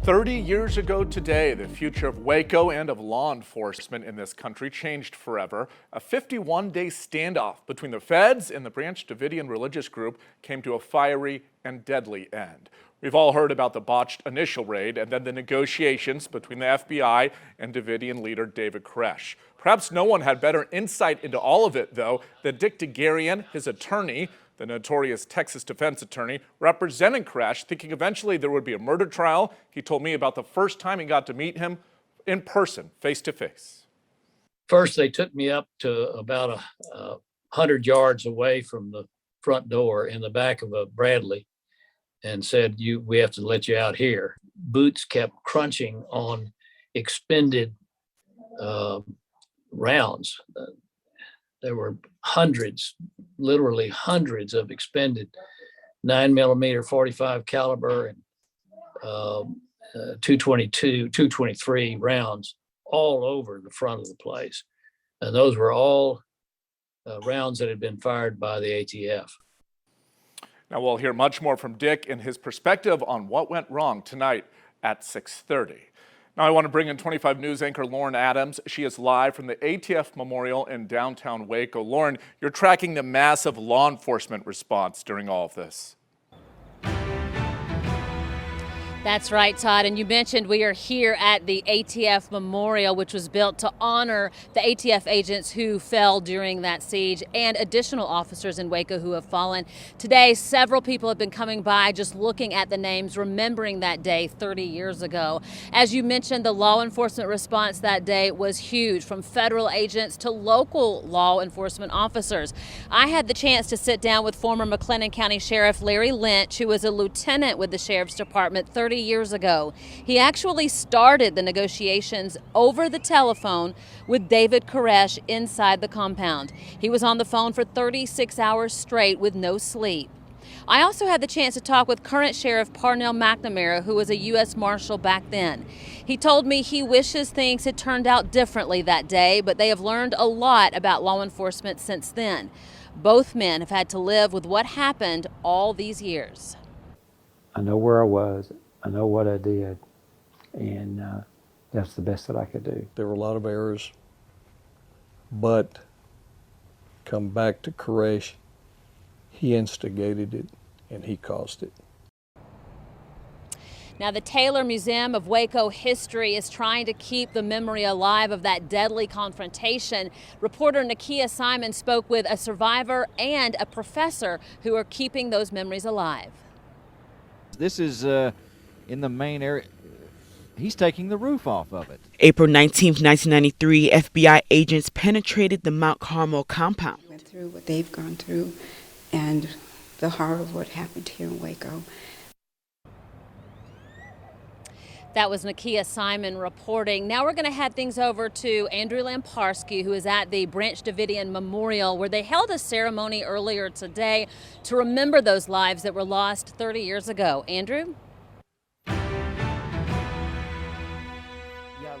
30 years ago today, the future of Waco and of law enforcement in this country changed forever. A 51-day standoff between the feds and the Branch Davidian religious group came to a fiery and deadly end. We've all heard about the botched initial raid and then the negotiations between the FBI and Davidian leader David Koresh. Perhaps no one had better insight into all of it, though, than Dick Degarian, his attorney, the notorious Texas defense attorney, representing Koresh, thinking eventually there would be a murder trial. He told me about the first time he got to meet him in person, face to face. First, they took me up to about 100 yards away from the front door in the back of a Bradley and said, we have to let you out here. Boots kept crunching on expended rounds. There were hundreds, literally hundreds of expended 9mm 45 caliber and 222, 223 rounds all over the front of the place. And those were all rounds that had been fired by the ATF. Now we'll hear much more from Dick and his perspective on what went wrong tonight at 6:30. Now I want to bring in 25 News anchor Lauren Adams. She is live from the ATF Memorial in downtown Waco. Lauren, you're tracking the massive law enforcement response during all of this. That's right, Todd. And you mentioned we are here at the ATF Memorial, which was built to honor the ATF agents who fell during that siege and additional officers in Waco who have fallen. Today, several people have been coming by just looking at the names, remembering that day 30 years ago. As you mentioned, the law enforcement response that day was huge, from federal agents to local law enforcement officers. I had the chance to sit down with former McLennan County Sheriff Larry Lynch, who was a lieutenant with the Sheriff's Department 30 years ago. He actually started the negotiations over the telephone with David Koresh inside the compound. He was on the phone for 36 hours straight with no sleep. I also had the chance to talk with current Sheriff Parnell McNamara, who was a U.S. Marshal back then. He told me he wishes things had turned out differently that day, but they have learned a lot about law enforcement since then. Both men have had to live with what happened all these years. I know where I was. I know what I did, and that's the best that I could do. There were a lot of errors, but come back to Koresh, he instigated it and he caused it. Now, the Taylor Museum of Waco History is trying to keep the memory alive of that deadly confrontation. Reporter Nakia Simon spoke with a survivor and a professor who are keeping those memories alive. This is in the main area. He's taking the roof off of it. April 19th, 1993, FBI agents penetrated the Mount Carmel compound. Went through what they've gone through and the horror of what happened here in Waco. That was Nakia Simon reporting. Now we're going to head things over to Andrew Lamparski, who is at the Branch Davidian Memorial, where they held a ceremony earlier today to remember those lives that were lost 30 years ago. Andrew?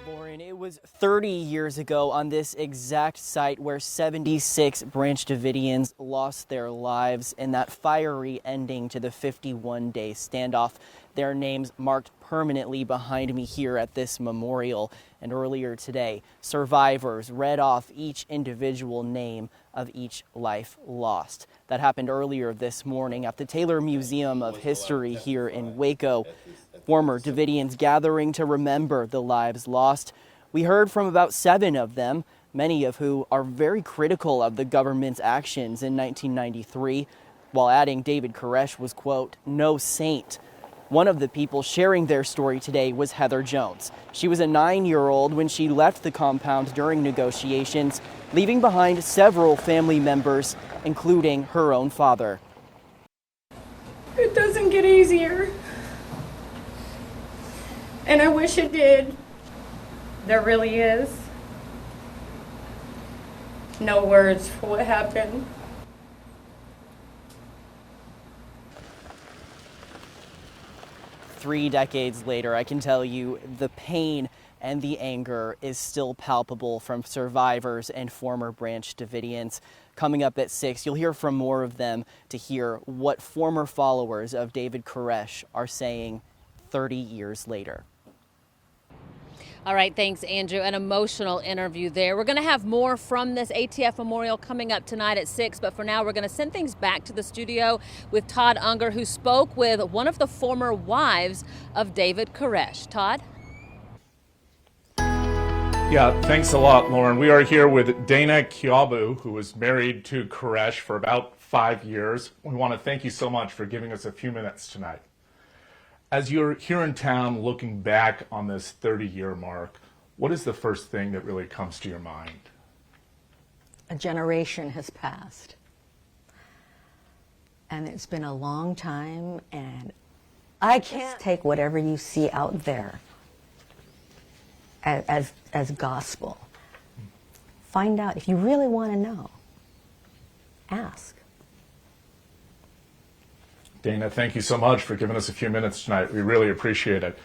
Lauren, it was 30 years ago on this exact site where 76 Branch Davidians lost their lives in that fiery ending to the 51-day standoff. Their names marked permanently behind me here at this memorial. And earlier today, survivors read off each individual name of each life lost. That happened earlier this morning at the Taylor Museum of History here in Waco. Former Davidians gathering to remember the lives lost. We heard from about 7 of them, many of who are very critical of the government's actions in 1993, while adding David Koresh was, quote, no saint. One of the people sharing their story today was Heather Jones. She was a 9-year-old when she left the compound during negotiations, leaving behind several family members, including her own father. It doesn't get easier. And I wish it did. There really is no words for what happened. Three decades later, I can tell you the pain and the anger is still palpable from survivors and former Branch Davidians. Coming up at 6, you'll hear from more of them to hear what former followers of David Koresh are saying 30 years later. All right, thanks, Andrew. An emotional interview there. We're going to have more from this ATF memorial coming up tonight at 6, but for now we're going to send things back to the studio with Todd Unger, who spoke with one of the former wives of David Koresh. Todd? Yeah, thanks a lot, Lauren. We are here with Dana Kiabu, who was married to Koresh for about 5 years. We want to thank you so much for giving us a few minutes tonight. As you're here in town looking back on this 30-year mark, what is the first thing that really comes to your mind? A generation has passed. And it's been a long time, and I can't take whatever you see out there as gospel. Find out. If you really want to know, ask. Dana, thank you so much for giving us a few minutes tonight. We really appreciate it.